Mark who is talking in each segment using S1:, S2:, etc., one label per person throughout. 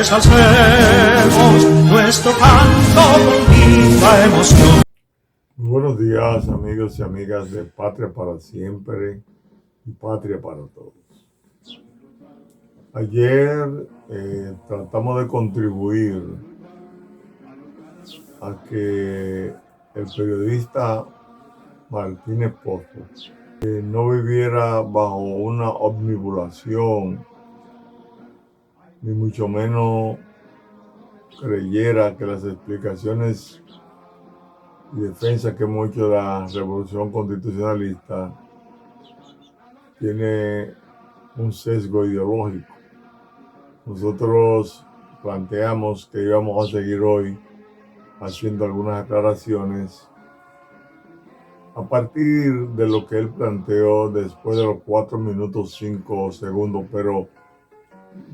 S1: pues alcemos nuestro canto con viva emoción.
S2: Buenos días, amigos y amigas de Patria para Siempre y Patria para Todos. Ayer tratamos de contribuir a que el periodista Martínez Pozo no viviera bajo una omnibulación, ni mucho menos creyera que las explicaciones y defensa que hemos hecho de la revolución constitucionalista tiene un sesgo ideológico. Nosotros planteamos que íbamos a seguir hoy haciendo algunas aclaraciones a partir de lo que él planteó después de los 4 minutos 5 segundos, pero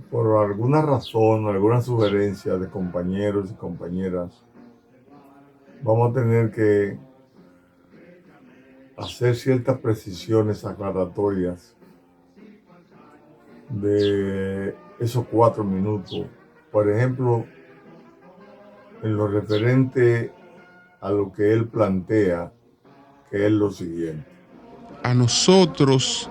S2: por alguna razón, alguna sugerencia de compañeros y compañeras, vamos a tener que hacer ciertas precisiones aclaratorias de esos 4 minutos. Por ejemplo, en lo referente a lo que él plantea, que es lo siguiente.
S3: A nosotros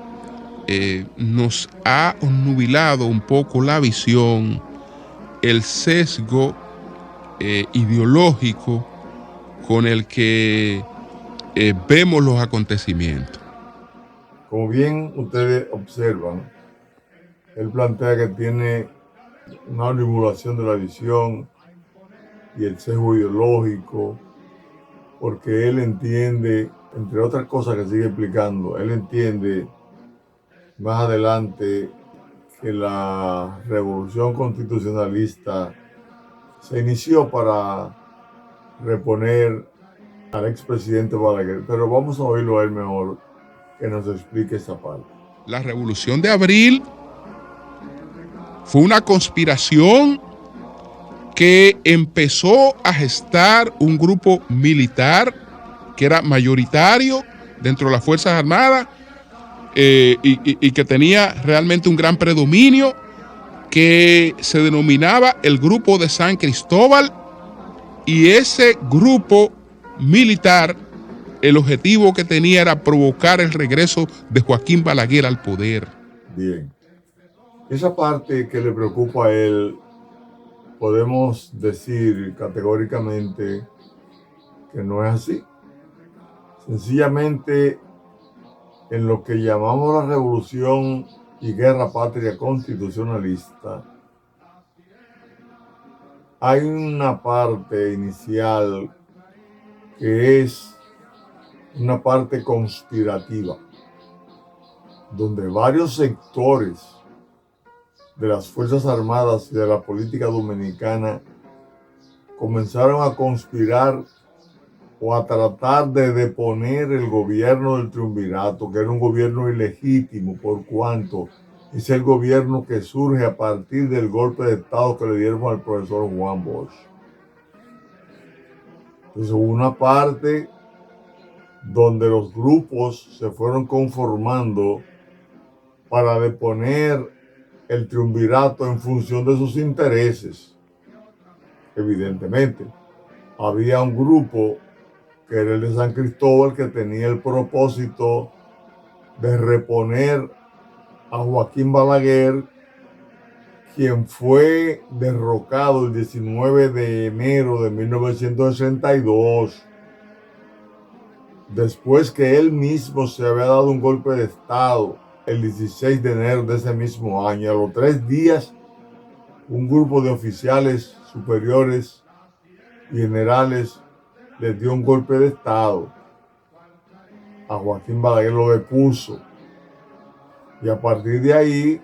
S3: nos ha nubilado un poco la visión, el sesgo ideológico con el que vemos los acontecimientos.
S2: Como bien ustedes observan, él plantea que tiene una manipulación de la visión y el sesgo ideológico, porque él entiende, entre otras cosas que sigue explicando, él entiende más adelante que la revolución constitucionalista se inició para reponer al expresidente Balaguer, pero vamos a oírlo a él mejor que nos explique esa parte.
S3: La revolución de abril fue una conspiración que empezó a gestar un grupo militar que era mayoritario dentro de las Fuerzas Armadas y que tenía realmente un gran predominio, que se denominaba el Grupo de San Cristóbal, y ese grupo militar, el objetivo que tenía era provocar el regreso de Joaquín Balaguer al poder.
S2: Bien, esa parte que le preocupa a él, podemos decir categóricamente que no es así. Sencillamente, en lo que llamamos la revolución y guerra patria constitucionalista, hay una parte inicial que es una parte conspirativa, donde varios sectores de las Fuerzas Armadas y de la política dominicana comenzaron a conspirar o a tratar de deponer el gobierno del triunvirato, que era un gobierno ilegítimo, por cuanto es el gobierno que surge a partir del golpe de Estado que le dieron al profesor Juan Bosch. Entonces hubo una parte donde los grupos se fueron conformando para deponer el triunvirato en función de sus intereses. Evidentemente, había un grupo que era el de San Cristóbal, que tenía el propósito de reponer a Joaquín Balaguer, quien fue derrocado el 19 de enero de 1962, después que él mismo se había dado un golpe de Estado el 16 de enero de ese mismo año. A los 3 días, un grupo de oficiales superiores y generales les dio un golpe de Estado. A Joaquín Balaguer lo depuso. Y a partir de ahí,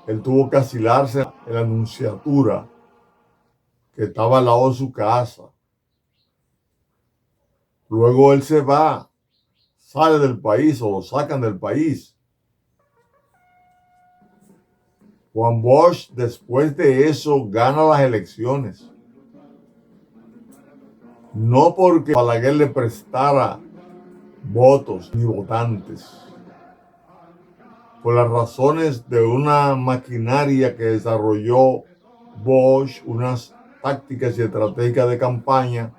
S2: él tuvo que asilarse en la nunciatura, que estaba al lado de su casa. Luego él se va, sale del país o lo sacan del país. Juan Bosch, después de eso, gana las elecciones. No porque Balaguer le prestara votos ni votantes, por las razones de una maquinaria que desarrolló Bosch unas tácticas y estrategias de campaña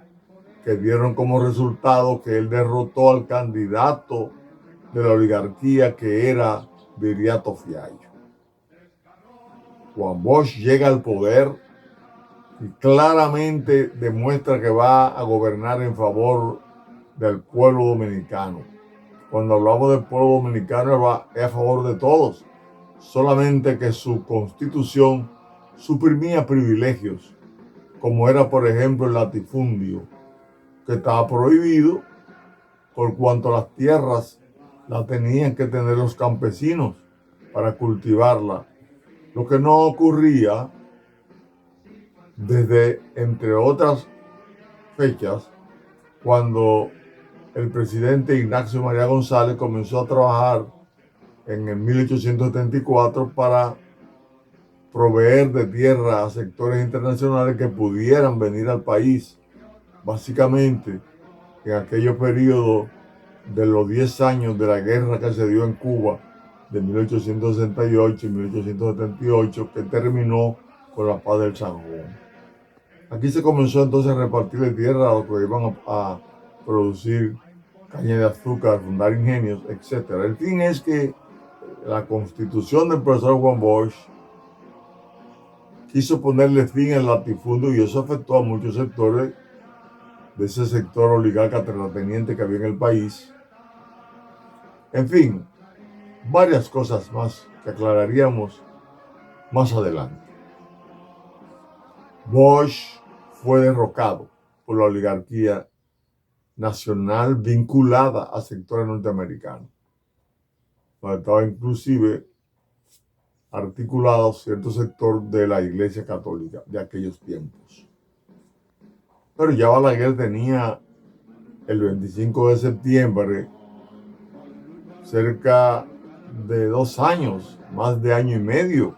S2: que dieron como resultado que él derrotó al candidato de la oligarquía, que era Viriato Fiallo. Juan Bosch llega al poder y claramente demuestra que va a gobernar en favor del pueblo dominicano. Cuando hablamos del pueblo dominicano, es a favor de todos, solamente que su constitución suprimía privilegios, como era, por ejemplo, el latifundio, que estaba prohibido por cuanto las tierras las tenían que tener los campesinos para cultivarla, lo que no ocurría desde, entre otras fechas, cuando el presidente Ignacio María González comenzó a trabajar en el 1874 para proveer de tierra a sectores internacionales que pudieran venir al país. Básicamente, en aquellos periodos de los 10 años de la guerra que se dio en Cuba, de 1868 y 1878, que terminó con la paz del San Juan. Aquí se comenzó entonces a repartirle tierra a los que iban a producir caña de azúcar, fundar ingenios, etc. El fin es que la constitución del profesor Juan Bosch quiso ponerle fin al latifundio, y eso afectó a muchos sectores de ese sector oligarca terrateniente que había en el país. En fin, varias cosas más que aclararíamos más adelante. Bosch fue derrocado por la oligarquía nacional vinculada a sectores norteamericanos, donde estaba inclusive articulado cierto sector de la Iglesia Católica de aquellos tiempos. Pero ya Balaguer tenía el 25 de septiembre cerca de 2 años, más de año y medio,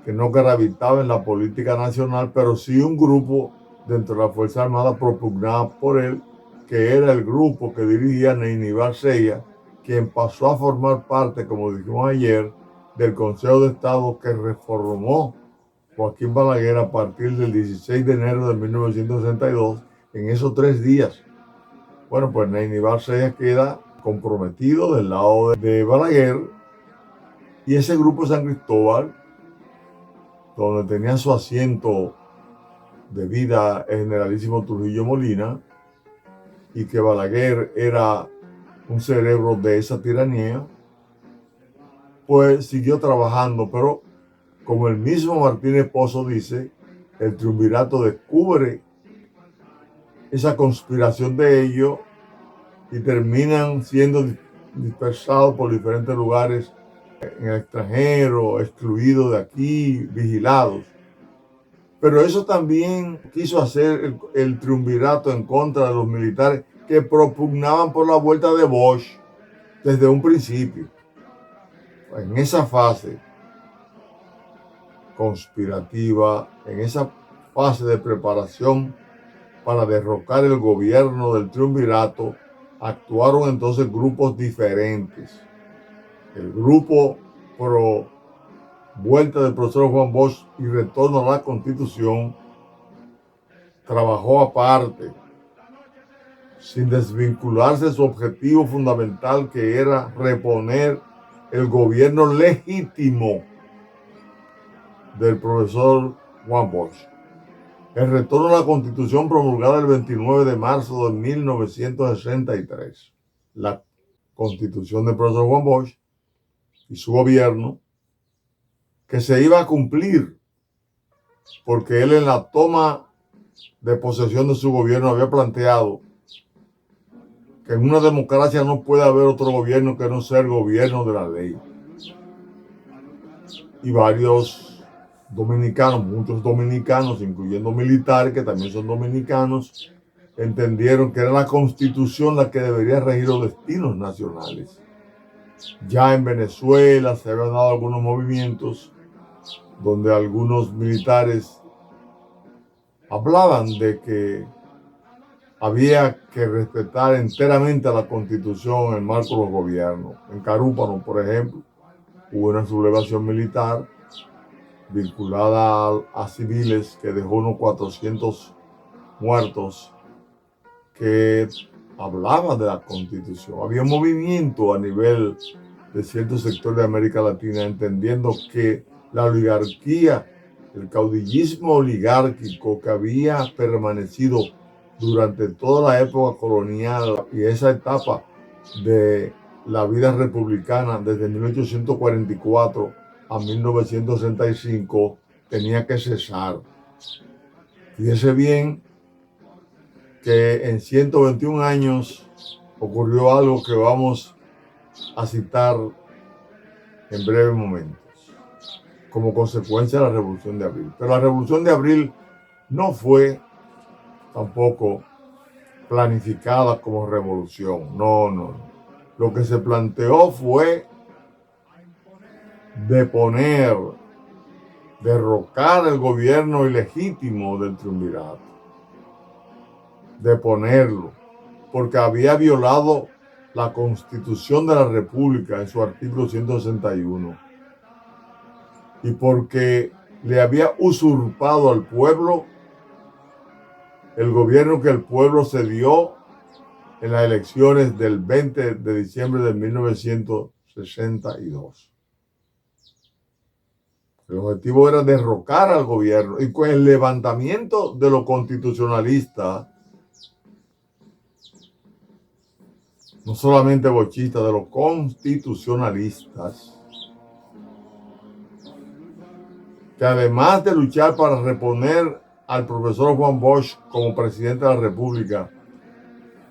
S2: que no gravitaba en la política nacional, pero sí un grupo dentro de la Fuerza Armada propugnada por él, que era el grupo que dirigía Neyni Barcella, quien pasó a formar parte, como dijimos ayer, del Consejo de Estado que reformó Joaquín Balaguer a partir del 16 de enero de 1962, en esos 3 días. Bueno, pues Neyni Barcella queda comprometido del lado de Balaguer, y ese grupo San Cristóbal, donde tenía su asiento de vida el generalísimo Trujillo Molina, y que Balaguer era un cerebro de esa tiranía, pues siguió trabajando, pero como el mismo Martínez Pozo dice, el triunvirato descubre esa conspiración de ellos y terminan siendo dispersados por diferentes lugares en el extranjero, excluidos de aquí, vigilados. Pero eso también quiso hacer el triunvirato en contra de los militares que propugnaban por la vuelta de Bosch desde un principio. En esa fase conspirativa, en esa fase de preparación para derrocar el gobierno del triunvirato, actuaron entonces grupos diferentes. El grupo pro vuelta del profesor Juan Bosch y retorno a la Constitución trabajó aparte, sin desvincularse de su objetivo fundamental, que era reponer el gobierno legítimo del profesor Juan Bosch. El retorno a la Constitución promulgada el 29 de marzo de 1963. La Constitución del profesor Juan Bosch y su gobierno, que se iba a cumplir, porque él en la toma de posesión de su gobierno había planteado que en una democracia no puede haber otro gobierno que no sea el gobierno de la ley. Y varios dominicanos, muchos dominicanos, incluyendo militares que también son dominicanos, entendieron que era la Constitución la que debería regir los destinos nacionales. Ya en Venezuela se habían dado algunos movimientos donde algunos militares hablaban de que había que respetar enteramente a la Constitución en el marco de los gobiernos. En Carúpano, por ejemplo, hubo una sublevación militar vinculada a civiles que dejó unos 400 muertos, que hablaba de la Constitución. Había un movimiento a nivel de ciertos sectores de América Latina entendiendo que la oligarquía, el caudillismo oligárquico que había permanecido durante toda la época colonial y esa etapa de la vida republicana desde 1844 a 1965 tenía que cesar. Fíjese bien que en 121 años ocurrió algo que vamos a citar en breves momentos, como consecuencia de la Revolución de Abril. Pero la Revolución de Abril no fue tampoco planificada como revolución, no. Lo que se planteó fue deponer, derrocar el gobierno ilegítimo del triunvirato, deponerlo, porque había violado la Constitución de la República en su artículo 161 y porque le había usurpado al pueblo el gobierno que el pueblo se dio en las elecciones del 20 de diciembre de 1962. El objetivo era derrocar al gobierno y con el levantamiento de los constitucionalistas, no solamente bochistas, de los constitucionalistas, que además de luchar para reponer al profesor Juan Bosch como presidente de la República,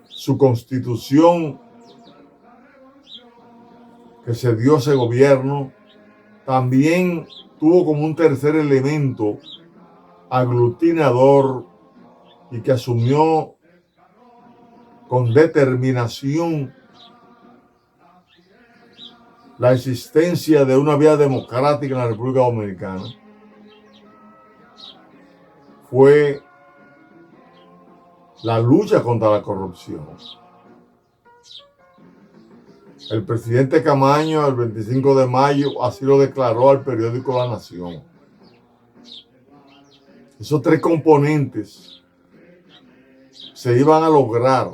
S2: su constitución que se dio a ese gobierno, también tuvo como un tercer elemento aglutinador y que asumió con determinación la existencia de una vía democrática en la República Dominicana, fue la lucha contra la corrupción. El presidente Camaño, el 25 de mayo, así lo declaró al periódico La Nación. Esos tres componentes se iban a lograr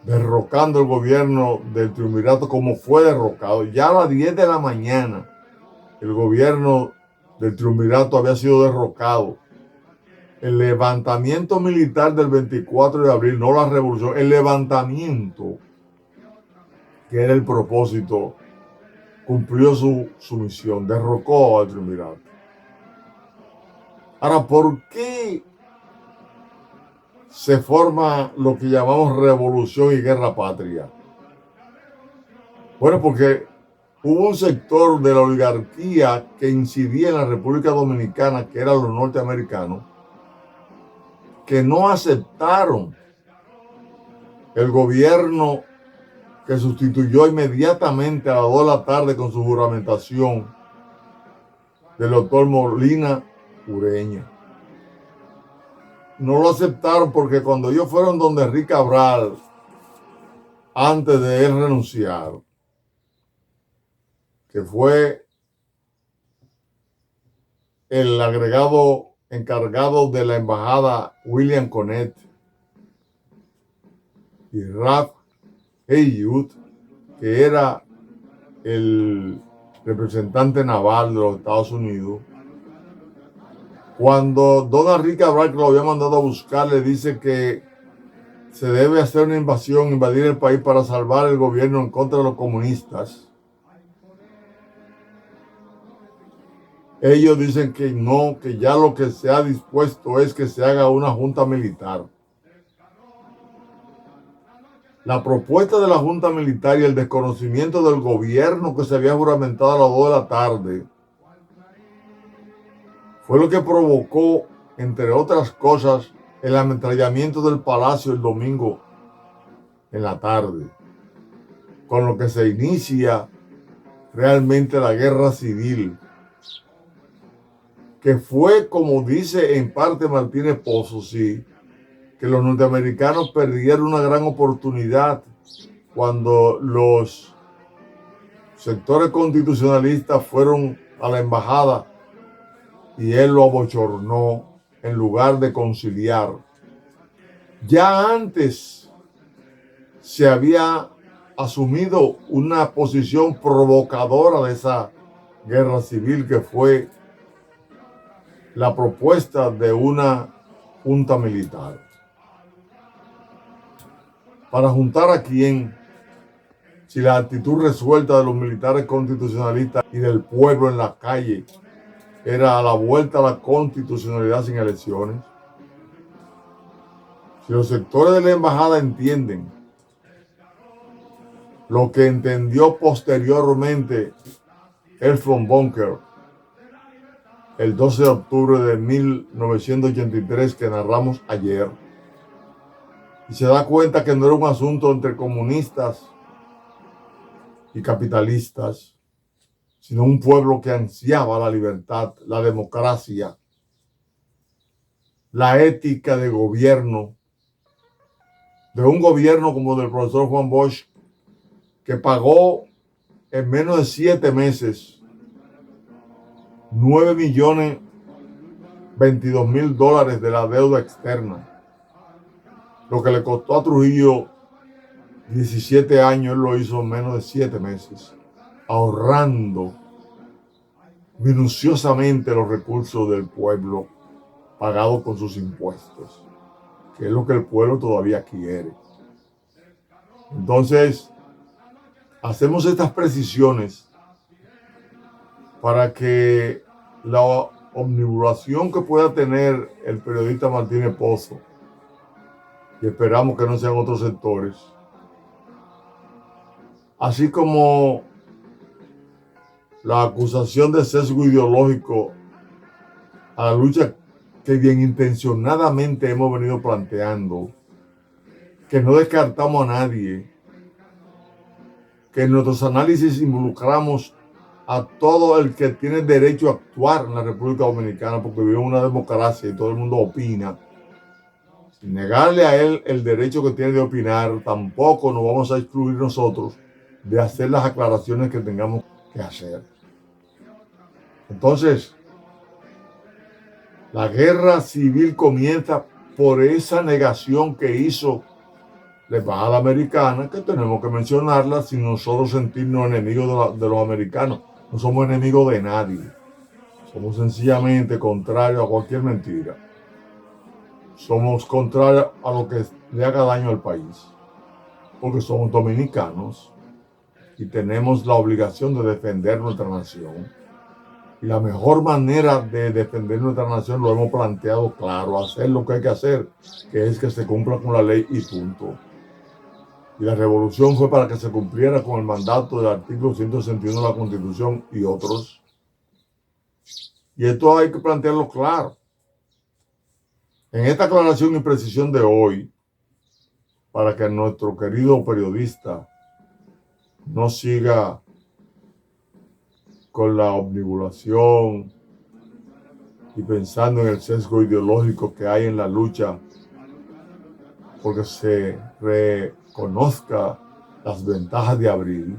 S2: derrocando el gobierno del triunvirato como fue derrocado. Ya a las 10 de la mañana el gobierno del triunvirato había sido derrocado. El levantamiento militar del 24 de abril, no la revolución, el levantamiento, que era el propósito, cumplió su misión, derrocó al triunvirato. Ahora, ¿por qué se forma lo que llamamos revolución y guerra patria? Bueno, porque hubo un sector de la oligarquía que incidía en la República Dominicana, que eran los norteamericanos, que no aceptaron el gobierno que sustituyó inmediatamente a las 2 de la tarde con su juramentación del doctor Molina Ureña. No lo aceptaron porque cuando ellos fueron donde Enrique Cabral, antes de él renunciar, que fue el agregado encargado de la embajada William Conet y Ralph Haywood, que era el representante naval de los Estados Unidos, cuando don Enrique Cabral, que lo había mandado a buscar, le dice que se debe hacer una invasión, invadir el país para salvar el gobierno en contra de los comunistas, ellos dicen que no, que ya lo que se ha dispuesto es que se haga una junta militar. La propuesta de la junta militar y el desconocimiento del gobierno que se había juramentado a las 2 de la tarde fue lo que provocó, entre otras cosas, el ametrallamiento del palacio el domingo en la tarde, con lo que se inicia realmente la guerra civil, que fue, como dice en parte Martínez Pozo, sí, que los norteamericanos perdieron una gran oportunidad cuando los sectores constitucionalistas fueron a la embajada y él lo abochornó en lugar de conciliar. Ya antes se había asumido una posición provocadora de esa guerra civil, que fue la propuesta de una junta militar. ¿Para juntar a quién? Si la actitud resuelta de los militares constitucionalistas y del pueblo en la calle era a la vuelta a la constitucionalidad sin elecciones. Si los sectores de la embajada entienden lo que entendió posteriormente el von Bunker el 12 de octubre de 1983 que narramos ayer, y se da cuenta que no era un asunto entre comunistas y capitalistas, sino un pueblo que ansiaba la libertad, la democracia, la ética de gobierno, de un gobierno como del profesor Juan Bosch, que pagó en menos de 7 meses $9.022.000 de la deuda externa, lo que le costó a Trujillo 17 años. Él lo hizo en menos de 7 meses, ahorrando minuciosamente los recursos del pueblo pagados con sus impuestos, que es lo que el pueblo todavía quiere. Entonces, hacemos estas precisiones para que la omnibulación que pueda tener el periodista Martínez Pozo, y esperamos que no sean otros sectores, así como la acusación de sesgo ideológico a la lucha que bien intencionadamente hemos venido planteando, que no descartamos a nadie, que en nuestros análisis involucramos a todo el que tiene derecho a actuar en la República Dominicana, porque vivimos una democracia y todo el mundo opina. Sin negarle a él el derecho que tiene de opinar, tampoco nos vamos a excluir nosotros de hacer las aclaraciones que tengamos que hacer. Entonces, la guerra civil comienza por esa negación que hizo la embajada americana, que tenemos que mencionarla sin nosotros sentirnos enemigos de los americanos. No somos enemigos de nadie. Somos sencillamente contrarios a cualquier mentira. Somos contrarios a lo que le haga daño al país, porque somos dominicanos y tenemos la obligación de defender nuestra nación. Y la mejor manera de defender nuestra nación, lo hemos planteado claro, hacer lo que hay que hacer, que es que se cumpla con la ley y punto. Y la revolución fue para que se cumpliera con el mandato del artículo 161 de la Constitución y otros. Y esto hay que plantearlo claro. En esta aclaración y precisión de hoy, para que nuestro querido periodista no siga con la omnibulación y pensando en el sesgo ideológico que hay en la lucha, porque se reconozca las ventajas de abril.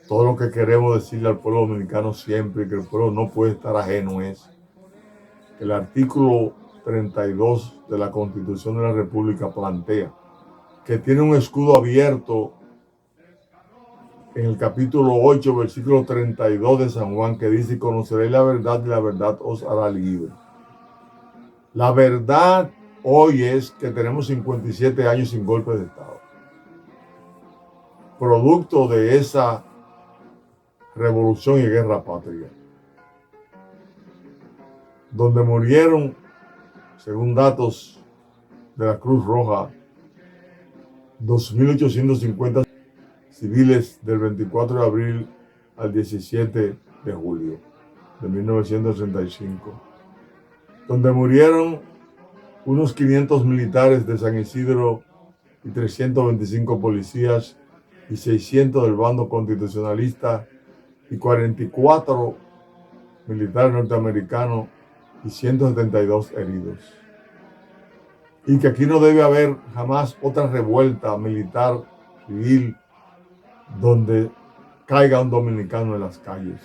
S2: Todo lo que queremos decirle al pueblo dominicano siempre, que el pueblo no puede estar ajeno, es que el artículo 32 de la Constitución de la República plantea que tiene un escudo abierto en el capítulo 8, versículo 32 de San Juan, que dice: conoceréis la verdad y la verdad os hará libre. La verdad hoy es que tenemos 57 años sin golpe de Estado, producto de esa revolución y guerra patria, donde murieron, según datos de la Cruz Roja, 2.850 civiles del 24 de abril al 17 de julio de 1965, donde murieron unos 500 militares de San Isidro y 325 policías y 600 del bando constitucionalista y 44 militares norteamericanos y 172 heridos. Y que aquí no debe haber jamás otra revuelta militar, civil, donde caiga un dominicano en las calles.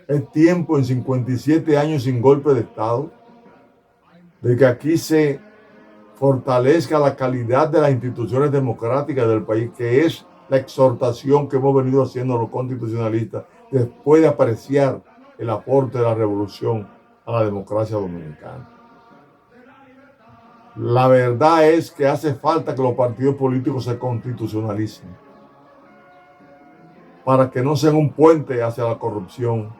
S2: Es tiempo, en 57 años sin golpe de Estado, de que aquí se fortalezca la calidad de las instituciones democráticas del país, que es la exhortación que hemos venido haciendo los constitucionalistas después de apreciar el aporte de la revolución a la democracia dominicana. La verdad es que hace falta que los partidos políticos se constitucionalicen para que no sean un puente hacia la corrupción,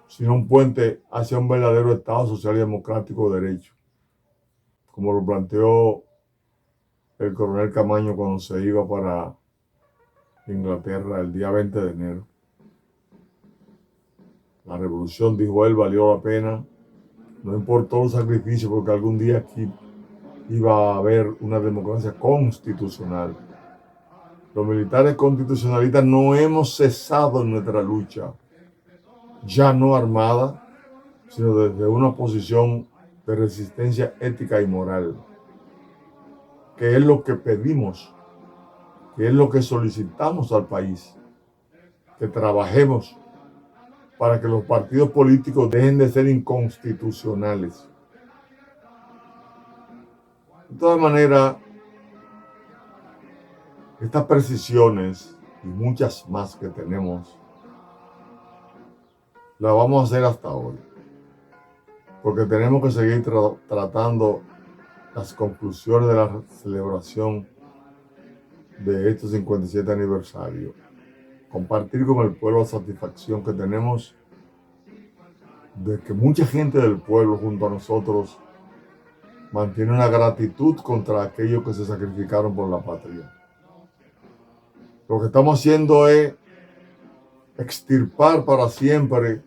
S2: sino un puente hacia un verdadero Estado social y democrático de derecho, como lo planteó el coronel Camaño cuando se iba para Inglaterra el día 20 de enero. La revolución, dijo él, valió la pena, no importó los sacrificios, porque algún día aquí iba a haber una democracia constitucional. Los militares constitucionalistas no hemos cesado en nuestra lucha, ya no armada, sino desde una posición de resistencia ética y moral, que es lo que pedimos, que es lo que solicitamos al país, que trabajemos para que los partidos políticos dejen de ser inconstitucionales. De todas maneras, estas precisiones y muchas más que tenemos, las vamos a hacer hasta hoy, porque tenemos que seguir tratando las conclusiones de la celebración de estos 57 aniversarios, compartir con el pueblo la satisfacción que tenemos de que mucha gente del pueblo junto a nosotros mantiene una gratitud contra aquellos que se sacrificaron por la patria. Lo que estamos haciendo es extirpar para siempre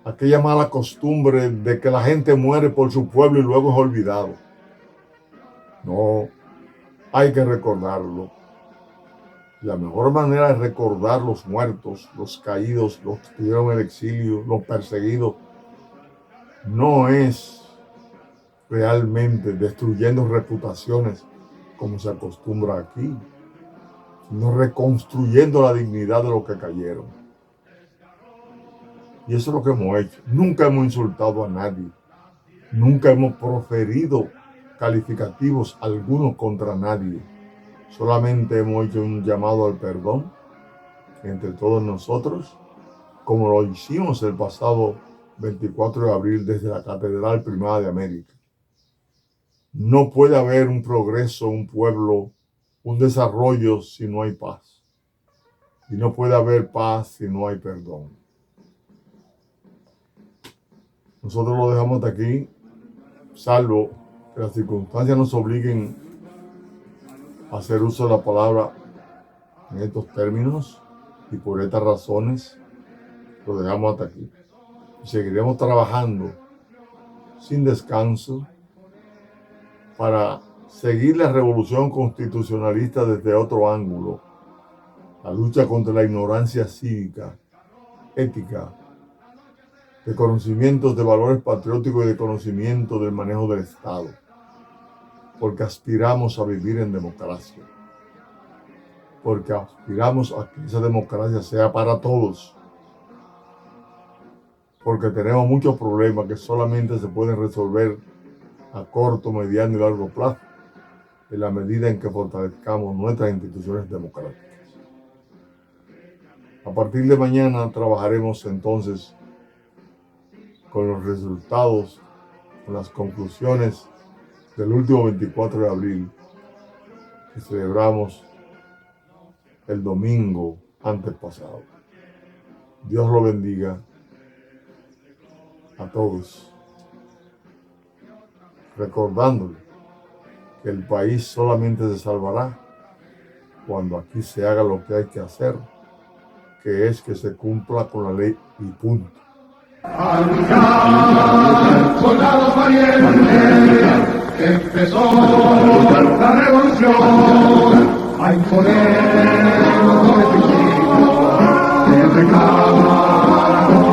S2: aquella mala costumbre de que la gente muere por su pueblo y luego es olvidado. No, hay que recordarlo. La mejor manera de recordar los muertos, los caídos, los que estuvieron en el exilio, los perseguidos, no es realmente destruyendo reputaciones como se acostumbra aquí, sino reconstruyendo la dignidad de los que cayeron. Y eso es lo que hemos hecho. Nunca hemos insultado a nadie. Nunca hemos proferido calificativos algunos contra nadie. Solamente hemos hecho un llamado al perdón entre todos nosotros, como lo hicimos el pasado 24 de abril desde la Catedral Primada de América. No puede haber un progreso, un pueblo, un desarrollo si no hay paz. Y no puede haber paz si no hay perdón. Nosotros lo dejamos hasta aquí, salvo que las circunstancias nos obliguen a hacer uso de la palabra en estos términos, y por estas razones lo dejamos hasta aquí. Y seguiremos trabajando sin descanso para seguir la revolución constitucionalista desde otro ángulo, la lucha contra la ignorancia cívica, ética, de conocimientos de valores patrióticos y de conocimiento del manejo del Estado, porque aspiramos a vivir en democracia, porque aspiramos a que esa democracia sea para todos, porque tenemos muchos problemas que solamente se pueden resolver a corto, mediano y largo plazo, en la medida en que fortalezcamos nuestras instituciones democráticas. A partir de mañana trabajaremos entonces con los resultados, con las conclusiones del último 24 de abril que celebramos el domingo antes pasado. Dios lo bendiga a todos, recordándole que el país solamente se salvará cuando aquí se haga lo que hay que hacer, que es que se cumpla con la ley y punto.
S4: A luchar, soldados valientes, empezó la revolución a imponer los beneficios que reclama